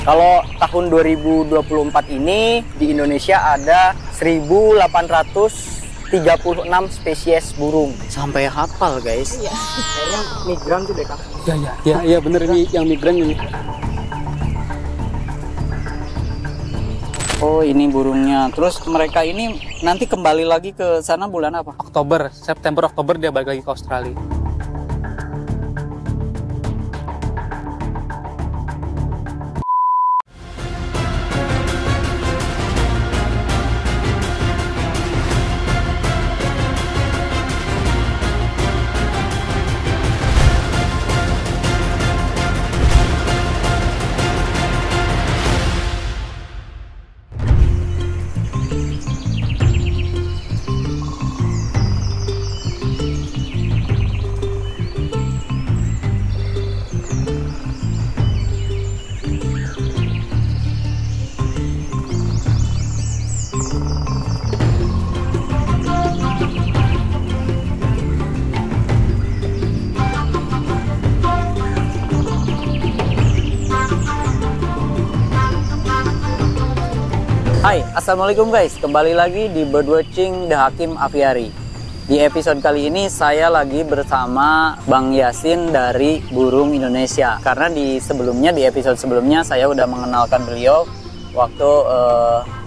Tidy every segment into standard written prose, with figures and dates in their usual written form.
Kalau tahun 2024 ini di Indonesia ada 1.836 spesies burung. Sampai hafal guys. Iya. Kayaknya migran tuh deh Kang. Ya bener ini yang migran ini. Oh ini burungnya. Terus mereka ini nanti kembali lagi ke sana bulan apa? Oktober, September Oktober dia balik lagi ke Australia. Hai, assalamualaikum guys. Kembali lagi di Birdwatching The Hakim Aviary. Di episode kali ini saya lagi bersama Bang Yasin dari Burung Indonesia. Karena di episode sebelumnya saya udah mengenalkan beliau waktu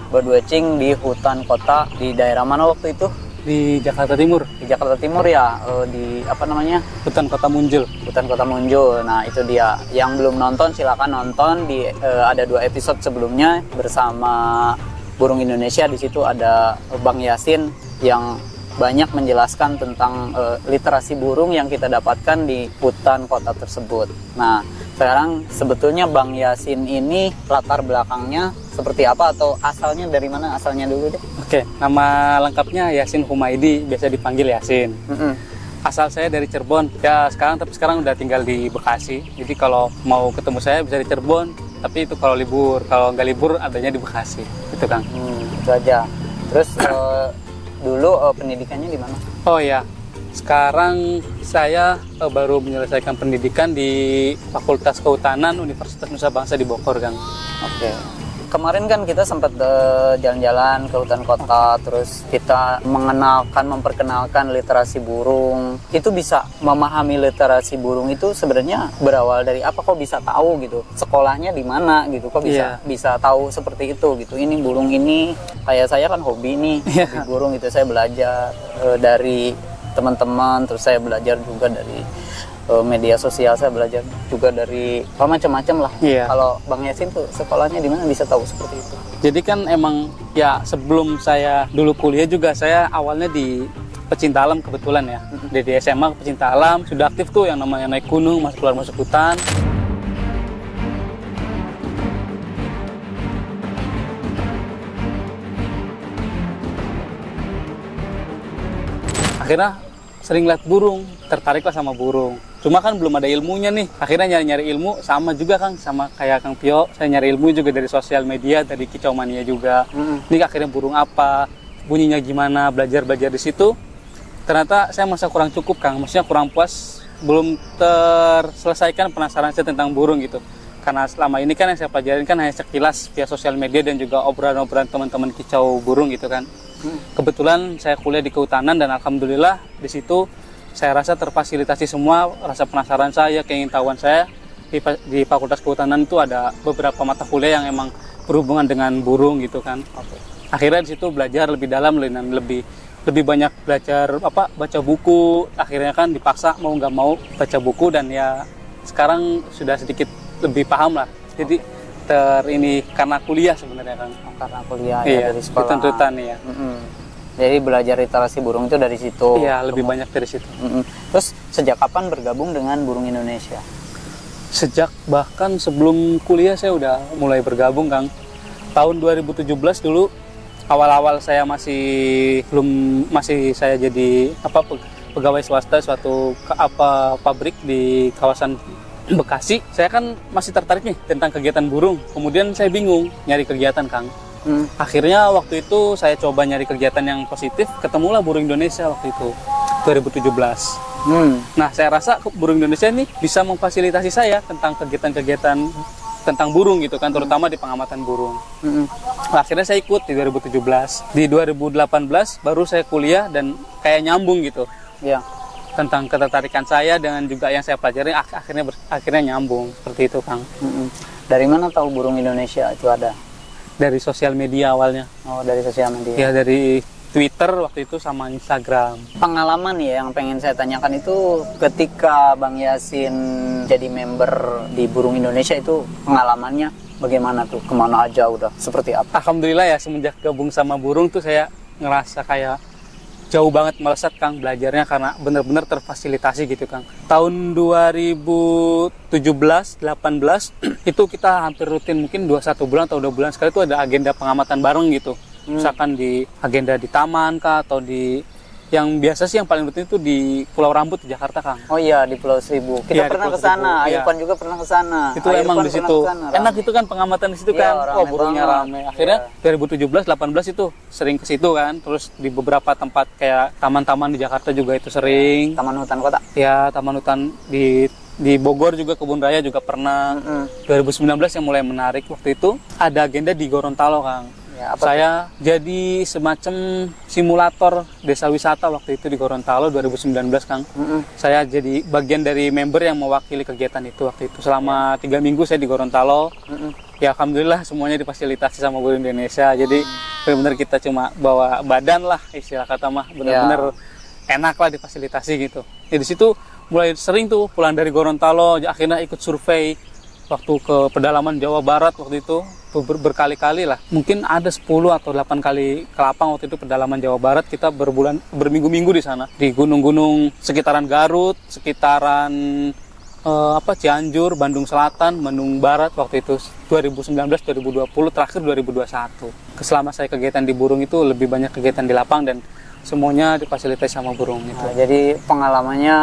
birdwatching di hutan kota di daerah mana waktu itu? Di Jakarta Timur. Di Jakarta Timur ya, di apa namanya? Hutan Kota Munjul. Hutan Kota Munjul. Nah itu dia. Yang belum nonton silakan nonton. Ada 2 episode sebelumnya bersama Burung Indonesia. Di situ ada Bang Yasin yang banyak menjelaskan tentang literasi burung yang kita dapatkan di hutan kota tersebut. Nah sekarang sebetulnya Bang Yasin ini latar belakangnya seperti apa atau asalnya dari mana? Asalnya dulu deh. Oke, nama lengkapnya Yasin Humaidi, biasa dipanggil Yasin. Asal saya dari Cirebon. Ya tapi sekarang udah tinggal di Bekasi. Jadi kalau mau ketemu saya bisa di Cirebon. Tapi itu kalau libur. Kalau nggak libur adanya di Bekasi. Gitu Kang. Itu aja. Terus dulu pendidikannya di mana? Oh ya, sekarang saya baru menyelesaikan pendidikan di Fakultas Kehutanan Universitas Nusa Bangsa di Bogor, Kang. Oke. Kemarin kan kita sempat jalan-jalan ke hutan kota, terus kita memperkenalkan literasi burung. Itu bisa memahami literasi burung itu sebenarnya berawal dari apa? Kok bisa tahu gitu? Sekolahnya di mana gitu? Kok bisa tahu seperti itu gitu? Ini burung ini kayak saya kan hobi nih, hobi burung itu saya belajar dari teman-teman, terus saya belajar juga dari media sosial, saya belajar juga dari macam-macam lah. Kalau Bang Yasin tuh sekolahnya di mana bisa tahu seperti itu? Jadi kan emang ya sebelum saya dulu kuliah juga saya awalnya di pecinta alam kebetulan ya. Di SMA pecinta alam sudah aktif tuh yang namanya naik gunung, masuk hutan. Akhirnya sering lihat burung, tertariklah sama burung. Cuma kan belum ada ilmunya nih. Akhirnya nyari-nyari ilmu sama juga Kang, sama kayak Kang Pio. Saya nyari ilmu juga dari sosial media, dari Kicau Mania juga. Ini akhirnya burung apa, bunyinya gimana, belajar di situ. Ternyata saya merasa kurang cukup Kang, maksudnya kurang puas, belum terselesaikan penasaran saya tentang burung gitu. Karena selama ini kan yang saya pelajarin kan hanya sekilas via sosial media dan juga obrolan-obrolan teman-teman kicau burung gitu kan. Kebetulan saya kuliah di kehutanan dan alhamdulillah di situ saya rasa terfasilitasi semua rasa penasaran saya, keingintahuan saya. Di Fakultas Kehutanan itu ada beberapa mata kuliah yang emang berhubungan dengan burung gitu kan. Akhirnya di situ belajar lebih dalam dan lebih banyak belajar baca buku. Akhirnya kan dipaksa mau nggak mau baca buku dan ya sekarang sudah sedikit lebih paham lah. Jadi ini karena kuliah sebenarnya kan. Karena kuliah ya dari sekolah. Tuntutan ya. Jadi belajar literasi burung itu dari situ. Iya, lebih banyak dari situ. Terus sejak kapan bergabung dengan Burung Indonesia? Sejak bahkan sebelum kuliah saya udah mulai bergabung Kang. Tahun 2017 dulu awal-awal saya masih saya jadi pegawai swasta suatu pabrik di kawasan Bekasi. Saya kan masih tertarik nih tentang kegiatan burung. Kemudian saya bingung nyari kegiatan Kang. Akhirnya waktu itu saya coba nyari kegiatan yang positif, ketemulah Burung Indonesia waktu itu 2017. Nah saya rasa Burung Indonesia ini bisa memfasilitasi saya tentang kegiatan-kegiatan tentang burung gitu kan, terutama di pengamatan burung. Nah, akhirnya saya ikut di 2017. Di 2018 baru saya kuliah dan kayak nyambung gitu. Ya. Tentang ketertarikan saya dengan juga yang saya pelajari akhirnya nyambung seperti itu, Kang. Dari mana tahu burung Indonesia itu ada? Dari sosial media awalnya. Oh, dari sosial media. Ya, dari Twitter waktu itu sama Instagram. Pengalaman ya yang pengen saya tanyakan itu ketika Bang Yasin jadi member di Burung Indonesia itu pengalamannya bagaimana tuh? Kemana aja udah? Seperti apa? Alhamdulillah ya, semenjak gabung sama burung tuh saya ngerasa kayak jauh banget melesat, Kang, belajarnya karena benar-benar terfasilitasi gitu, Kang. Tahun 2017-18 itu kita hampir rutin, mungkin 21 bulan atau 2 bulan sekali itu ada agenda pengamatan bareng gitu. Misalkan di agenda di taman kah, atau di yang biasa sih yang paling rutin itu di Pulau Rambut di Jakarta, Kang. Oh iya, di Pulau Seribu. Kita Iya, pernah di ke Pulau sana. Seribu, iya. Ayupan juga pernah ke sana. Itu emang di situ enak itu kan pengamatan di situ Iya, kan. rame Oh, burungnya banget. rame. Akhirnya 2017-18 itu sering ke situ kan. Terus di beberapa tempat kayak taman-taman di Jakarta juga itu sering. Taman Hutan Kota. Ya, taman hutan di Bogor juga, Kebun Raya juga pernah. 2019 yang mulai menarik waktu itu ada agenda di Gorontalo, Kang. Ya, apa Saya jadi semacam simulator desa wisata waktu itu di Gorontalo 2019, Kang. Saya jadi bagian dari member yang mewakili kegiatan itu waktu itu. Selama 3 minggu saya di Gorontalo. Ya, alhamdulillah semuanya difasilitasi sama Burung Indonesia. Jadi benar-benar kita cuma bawa badan lah, istilah kata mah, benar-benar enak lah difasilitasi gitu. Ya, di situ mulai sering tuh pulang dari Gorontalo, akhirnya ikut survei waktu ke pedalaman Jawa Barat waktu itu berkali-kali lah. Mungkin ada 10 atau 8 kali ke lapang waktu itu pedalaman Jawa Barat. Kita berminggu-minggu di sana. Di gunung-gunung sekitaran Garut, sekitaran Cianjur, Bandung Selatan, Bandung Barat waktu itu 2019, 2020, terakhir 2021. Selama saya kegiatan di burung itu lebih banyak kegiatan di lapang dan semuanya difasilitasi sama burung itu. Nah, jadi pengalamannya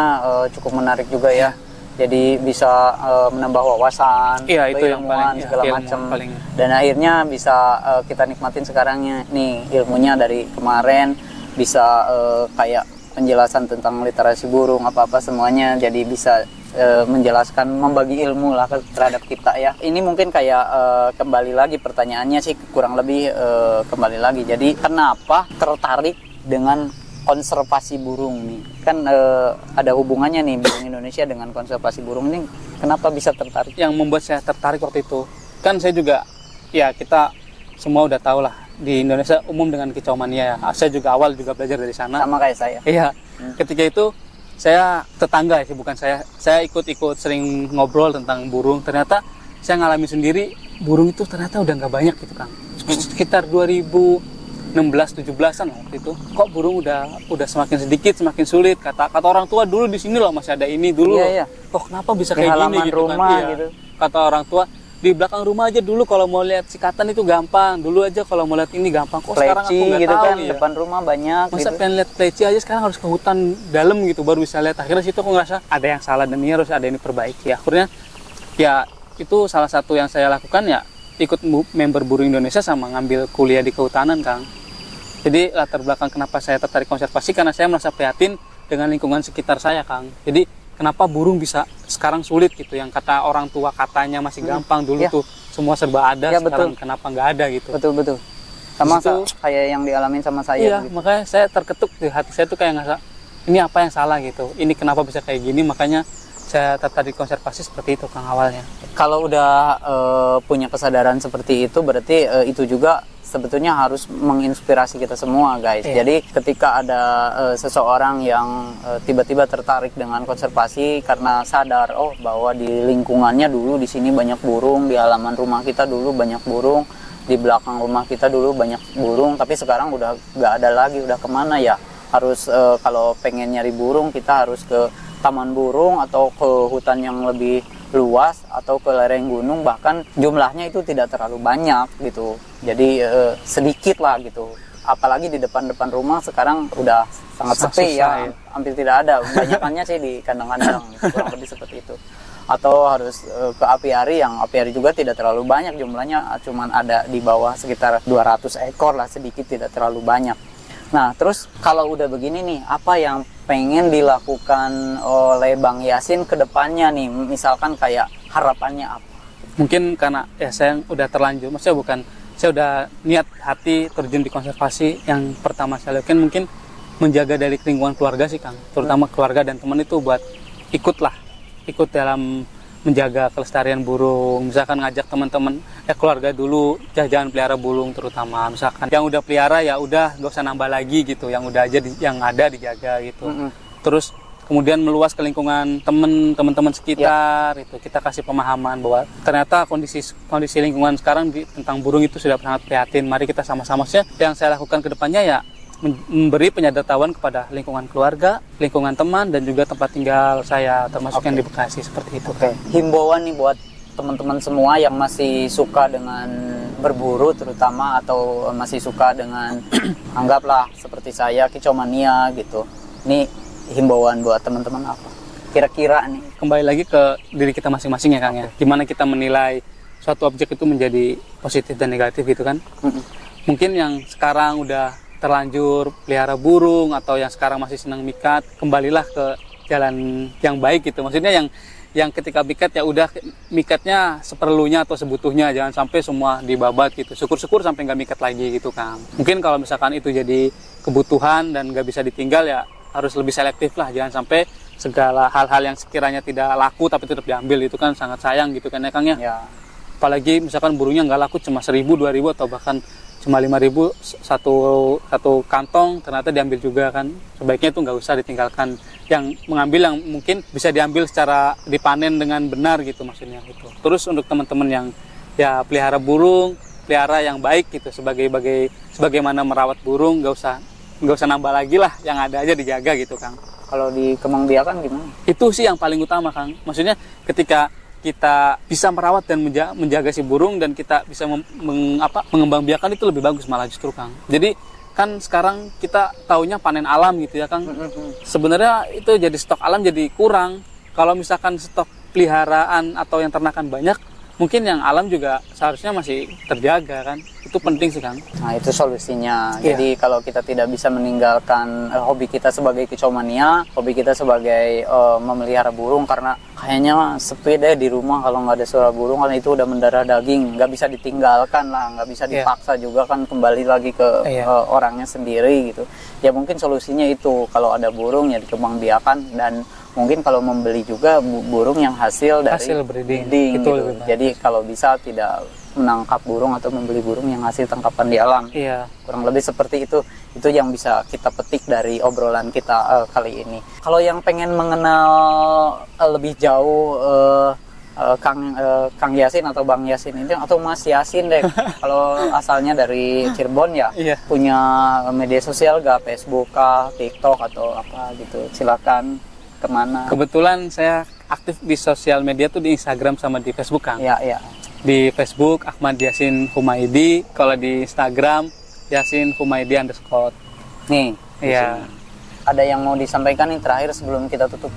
cukup menarik juga ya. Jadi bisa menambah wawasan, Iya, itu yang ilmuwan, paling segala ilmu macam. paling. Dan akhirnya bisa kita nikmatin sekarangnya nih ilmunya dari kemarin, bisa kayak penjelasan tentang literasi burung apa-apa semuanya, jadi bisa menjelaskan, membagi ilmu lah terhadap kita ya. Ini mungkin kayak kembali lagi pertanyaannya sih kurang lebih kembali lagi. Jadi kenapa tertarik dengan konservasi burung nih? Kan ada hubungannya nih burung Indonesia dengan konservasi burung ini. Kenapa bisa tertarik? Yang membuat saya tertarik waktu itu, kan saya juga, ya kita semua udah tahu lah di Indonesia umum dengan kicau mania ya. Saya juga awal juga belajar dari sana. Sama kayak saya. Iya. Ketika itu saya tetangga ya, bukan saya ikut-ikut sering ngobrol tentang burung. Ternyata saya ngalami sendiri burung itu ternyata udah nggak banyak gitu, Kang. Sekitar 2016-17an waktu itu, kok burung udah semakin sedikit, semakin sulit. Kata orang tua dulu di sini loh masih ada ini dulu. Iya, iya. Kok kenapa bisa Di kayak halaman gini gitu rumah kan? Iya. gitu. Kata orang tua di belakang rumah aja dulu kalau mau lihat sikatan itu gampang. Dulu aja kalau mau lihat ini gampang. Kok sekarang aku Pleci nggak gitu tahu kan, ya? depan rumah banyak Masa gitu. pengen lihat pleci aja sekarang harus ke hutan dalam gitu baru bisa lihat. Akhirnya situ aku ngerasa ada yang salah dan ini harus ada yang diperbaiki. Akhirnya ya itu salah satu yang saya lakukan ya, ikut member Burung Indonesia sama ngambil kuliah di kehutanan, Kang. Jadi latar belakang kenapa saya tertarik konservasi karena saya merasa prihatin dengan lingkungan sekitar saya, Kang. Jadi kenapa burung bisa sekarang sulit gitu, yang kata orang tua katanya masih gampang dulu Ya. tuh semua serba ada, Ya, sekarang betul. kenapa nggak ada gitu. Betul. Sama Di situ- kayak yang dialamin sama saya Iya, gitu. makanya saya terketuk di hati saya tuh kayak ngerasa ini apa yang salah gitu. Ini kenapa bisa kayak gini, makanya saya tertarik konservasi seperti itu, Kang, awalnya. Kalau udah punya kesadaran seperti itu, berarti itu juga sebetulnya harus menginspirasi kita semua, guys. Iya. Jadi ketika ada seseorang yang tiba-tiba tertarik dengan konservasi karena sadar bahwa di lingkungannya dulu di sini banyak burung, di halaman rumah kita dulu banyak burung, di belakang rumah kita dulu banyak burung, tapi sekarang udah nggak ada lagi, udah kemana ya? Harus kalau pengen nyari burung kita harus ke taman burung atau ke hutan yang lebih luas atau ke lereng gunung, bahkan jumlahnya itu tidak terlalu banyak gitu, jadi sedikit lah gitu. Apalagi di depan rumah sekarang udah sangat sepi ya, hampir tidak ada. Banyakannya sih di kandang-kandang, kurang lebih seperti itu. Atau harus ke apiari, yang apiari juga tidak terlalu banyak jumlahnya, cuman ada di bawah sekitar 200 ekor lah, sedikit, tidak terlalu banyak. Nah, terus kalau udah begini nih, apa yang pengen dilakukan oleh Bang Yasin ke depannya nih? Misalkan kayak harapannya apa? Mungkin karena ya saya udah terlanjur, maksudnya bukan saya udah niat hati terjun di konservasi. Yang pertama saya lakukan mungkin menjaga dari lingkungan keluarga sih Kang, terutama keluarga dan teman itu buat ikut dalam menjaga kelestarian burung. Misalkan ngajak teman-teman keluarga dulu jangan pelihara burung, terutama misalkan yang udah pelihara ya udah gak usah nambah lagi gitu, yang udah aja yang ada dijaga gitu. Terus kemudian meluas ke lingkungan teman-teman sekitar, itu kita kasih pemahaman bahwa ternyata kondisi lingkungan sekarang tentang burung itu sudah sangat prihatin. Mari kita sama-sama, yang saya lakukan ke depannya ya memberi penyadaran kepada lingkungan keluarga, lingkungan teman, dan juga tempat tinggal saya, termasuk yang di Bekasi, seperti itu. Himbauan nih buat teman-teman semua yang masih suka dengan berburu terutama, atau masih suka dengan anggaplah seperti saya kicomania gitu. Ini himbauan buat teman-teman apa? Kira-kira nih. Kembali lagi ke diri kita masing-masing ya Kang ya. Gimana kita menilai suatu objek itu menjadi positif dan negatif gitu kan. Mungkin yang sekarang udah terlanjur pelihara burung atau yang sekarang masih senang mikat, kembalilah ke jalan yang baik gitu. Maksudnya yang ketika mikat ya udah mikatnya seperlunya atau sebutuhnya, jangan sampai semua dibabat gitu. Syukur-syukur sampai nggak mikat lagi gitu Kang. Mungkin kalau misalkan itu jadi kebutuhan dan nggak bisa ditinggal ya harus lebih selektif lah, jangan sampai segala hal-hal yang sekiranya tidak laku tapi tetap diambil, itu kan sangat sayang gitu kan ya Kang ya. Apalagi misalkan burungnya nggak laku cuma 1.000, 2.000 atau bahkan cuma 5.000 satu kantong, ternyata diambil juga kan. Sebaiknya itu nggak usah ditinggalkan. Yang mengambil yang mungkin bisa diambil secara dipanen dengan benar gitu maksudnya gitu. Terus untuk teman-teman yang ya pelihara burung, pelihara yang baik gitu, sebagaimana merawat burung, nggak usah nambah lagi lah, yang ada aja dijaga gitu Kang. Kalau di kembang biakan gimana? Itu sih yang paling utama Kang. Maksudnya ketika kita bisa merawat dan menjaga si burung dan kita bisa mengembangbiakan, itu lebih bagus malah justru Kang. Jadi kan sekarang kita taunya panen alam gitu ya Kang. Sebenarnya itu jadi stok alam jadi kurang. Kalau misalkan stok peliharaan atau yang ternakan banyak, mungkin yang alam juga seharusnya masih terjaga kan. Itu penting sih Kang. Nah itu solusinya. Jadi kalau kita tidak bisa meninggalkan hobi kita sebagai kicomania, hobi kita sebagai memelihara burung, karena kayaknya sepi deh di rumah kalau nggak ada suara burung, karena itu udah mendarah daging, nggak bisa ditinggalkan lah, nggak bisa dipaksa juga kan, kembali lagi ke orangnya sendiri gitu. Ya mungkin solusinya itu, kalau ada burung ya dikembangbiakan, dan mungkin kalau membeli juga burung yang hasil breeding gitu. Jadi kalau bisa tidak menangkap burung atau membeli burung yang hasil tangkapan di alam. Kurang lebih seperti itu. Itu yang bisa kita petik dari obrolan kita kali ini. Kalau yang pengen mengenal lebih jauh Kang Yasin atau Bang Yasin ini, atau Mas Yasin deh, kalau asalnya dari Cirebon ya, punya media sosial gak? Facebook kah, TikTok atau apa gitu? Silakan. Kemana? Kebetulan saya aktif di sosial media tuh di Instagram sama di Facebook Kang. Di Facebook Ahmad Yasin Humaidi, kalau di Instagram Yasin Humaidi _ nih. Ada yang mau disampaikan nih terakhir sebelum kita tutup?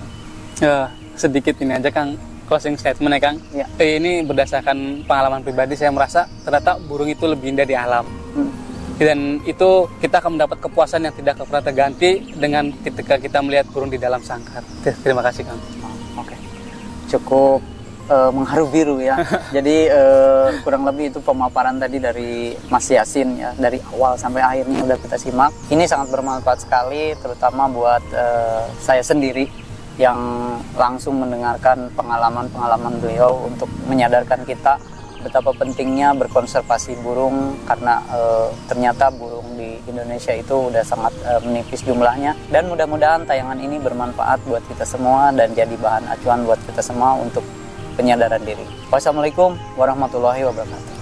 Sedikit ini aja Kang, closing statement ya Kang. Ini berdasarkan pengalaman pribadi, saya merasa ternyata burung itu lebih indah di alam. Dan itu kita akan mendapat kepuasan yang tidak pernah terganti dengan ketika kita melihat burung di dalam sangkar. Terima kasih Kang. Cukup mengharu biru ya. Jadi kurang lebih itu pemaparan tadi dari Mas Yasin ya, dari awal sampai akhirnya udah kita simak. Ini sangat bermanfaat sekali, terutama buat saya sendiri yang langsung mendengarkan pengalaman-pengalaman beliau untuk menyadarkan kita betapa pentingnya berkonservasi burung, karena ternyata burung di Indonesia itu udah sangat menipis jumlahnya. Dan mudah-mudahan tayangan ini bermanfaat buat kita semua dan jadi bahan acuan buat kita semua untuk penyadaran diri. Wassalamualaikum warahmatullahi wabarakatuh.